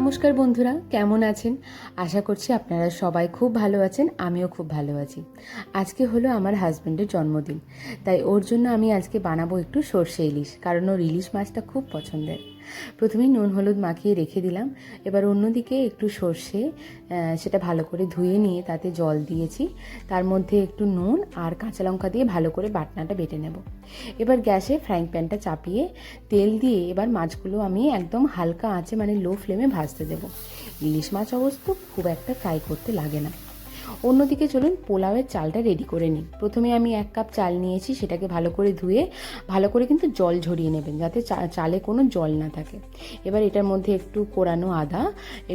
নমস্কার বন্ধুরা, কেমন আছেন? আশা করছি আপনারা সবাই খুব ভালো আছেন। আমিও খুব ভালো আছি। আজকে হলো আমার হাজব্যান্ডের জন্মদিন, তাই ওর জন্য আমি আজকে বানাবো একটু সর্ষে ইলিশ, কারণ ওর ইলিশ মাছটা খুব পছন্দের। প্রথমেই নুন হলুদ মাখিয়ে রেখে দিলাম। এবার অন্যদিকে একটু সর্ষে, সেটা ভালো করে ধুয়ে নিয়ে তাতে জল দিয়েছি। তার মধ্যে একটু নুন আর কাঁচা লঙ্কা দিয়ে ভালো করে বাটনাটা বেটে নেব। এবার গ্যাসে ফ্রাইং প্যানটা চাপিয়ে তেল দিয়ে এবার মাছগুলো আমি একদম হালকা আঁচে মানে লো ফ্লেমে ভাজতে দেবো। ইলিশ মাছ অবশ্য খুব একটা ফ্রাই করতে লাগে না। অন্যদিকে চলুন পোলাওয়ের চালটা রেডি করে নিই। প্রথমে আমি 1 কাপ চাল নিয়েছি, সেটাকে ভালো করে ধুয়ে ভালো করে কিন্তু জল ঝরিয়ে নেবেন, যাতে চালে কোনো জল না থাকে। এবার এটার মধ্যে একটু কোরানো আদা,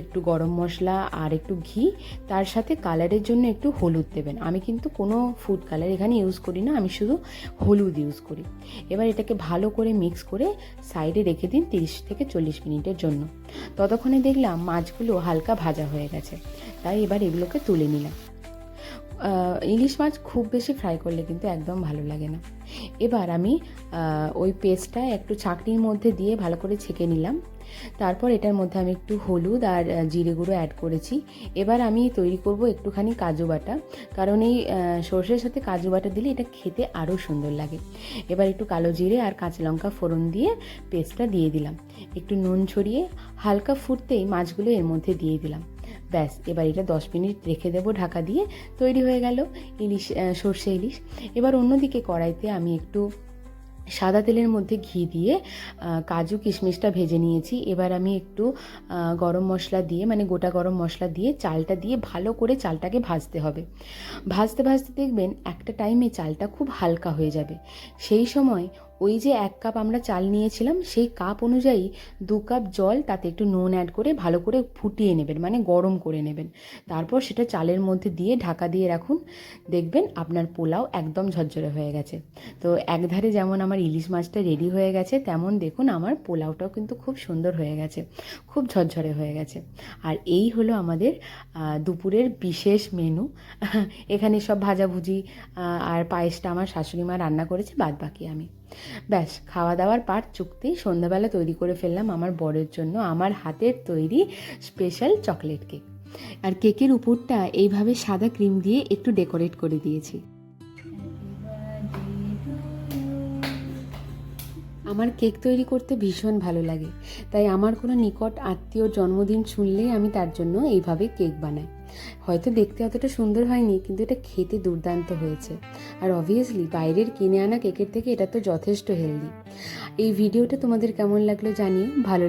একটু গরম মশলা আর একটু ঘি, তার সাথে কালারের জন্য একটু হলুদ দেবেন। আমি কিন্তু কোনো ফুড কালার এখানে ইউজ করি না, আমি শুধু হলুদ ইউজ করি। এবার এটাকে ভালো করে মিক্স করে সাইডে রেখে দিন 30 থেকে 40 মিনিটের জন্য। ততক্ষণে দেখলাম মাছগুলো হালকা ভাজা হয়ে গেছে, তাই এবার এগুলোকে তুলে নিলাম। ইলিশ মাছ খুব বেশি ফ্রাই করলে কিন্তু একদম ভালো লাগে না। এবার আমি ওই পেস্টটা একটু ছাঁকনির মধ্যে দিয়ে ভালো করে ছেঁকে নিলাম। তারপর এটার মধ্যে আমি একটু হলুদ আর জিরে গুঁড়ো অ্যাড করেছি। এবার আমি তৈরি করব একটুখানি কাজু বাটা, কারণ এই সর্ষের সাথে কাজু বাটা দিলে এটা খেতে আরও সুন্দর লাগে। এবার একটু কালো জিরে আর কাঁচা লঙ্কা ফোড়ন দিয়ে পেস্টটা দিয়ে দিলাম। একটু নুন ছড়িয়ে হালকা ফুটতেই মাছগুলো এর মধ্যে দিয়ে দিলাম। ব্যাস, এবার এটা 10 মিনিট রেখে দেবো ঢাকা দিয়ে। তৈরি হয়ে গেল ইলিশ, সর্ষে ইলিশ। এবার অন্যদিকে কড়াইতে আমি একটু সাদা তেলের মধ্যে ঘি দিয়ে কাজু কিশমিশটা ভেজে নিয়েছি। এবার আমি একটু গরম মশলা দিয়ে মানে গোটা গরম মশলা দিয়ে চালটা দিয়ে ভালো করে চালটাকে ভাজতে হবে। ভাজতে ভাজতে দেখবেন একটা টাইমে চালটা খুব হালকা হয়ে যাবে। সেই সময় ওই যে 1 কাপ আমরা চাল নিয়েছিলাম, সেই কাপ অনুযায়ী 2 কাপ জল, তাতে একটু নুন অ্যাড করে ভালো করে ফুটিয়ে নেবেন, মানে গরম করে নেবেন। তারপর সেটা চালের মধ্যে দিয়ে ঢাকা দিয়ে রাখুন। দেখবেন আপনার পোলাও একদম ঝরঝরে হয়ে গেছে। তো একধারে যেমন আমার ইলিশ মাছটা রেডি হয়ে গেছে, তেমন দেখুন আমার পোলাওটাও কিন্তু খুব সুন্দর হয়ে গেছে, খুব ঝরঝরে হয়ে গেছে। আর এই হলো আমাদের দুপুরের বিশেষ মেনু। এখানে সব ভাজাভুজি আর পায়েসটা আমার শাশুড়ি মা রান্না করেছে, বাদ বাকি আমি। ব্যাস, খাওয়া দাওয়ার পাট চুক্তি সন্ধ্যাবেলা তৈরি করে ফেললাম আমার বরের জন্য আমার হাতের তৈরি স্পেশাল চকলেট কেক। আর কেকের উপরটা এইভাবে সাদা ক্রিম দিয়ে একটু ডেকোরেট করে দিয়েছি। আমার কেক তৈরি করতে ভীষণ ভালো লাগে, তাই আমার কোনো নিকট আত্মীয় জন্মদিন শুনলেই আমি তার জন্য এইভাবে কেক বানাই। হয়তো দেখতে অতটা সুন্দর হয়নি, কিন্তু এটা খেতে দুর্দান্ত হয়েছে। আর অবভিয়াসলি বাইরের কিনে আনা কেকের থেকে এটা তো যথেষ্ট হেলদি। এই ভিডিওটা তোমাদের কেমন লাগলো জানিও। ভালো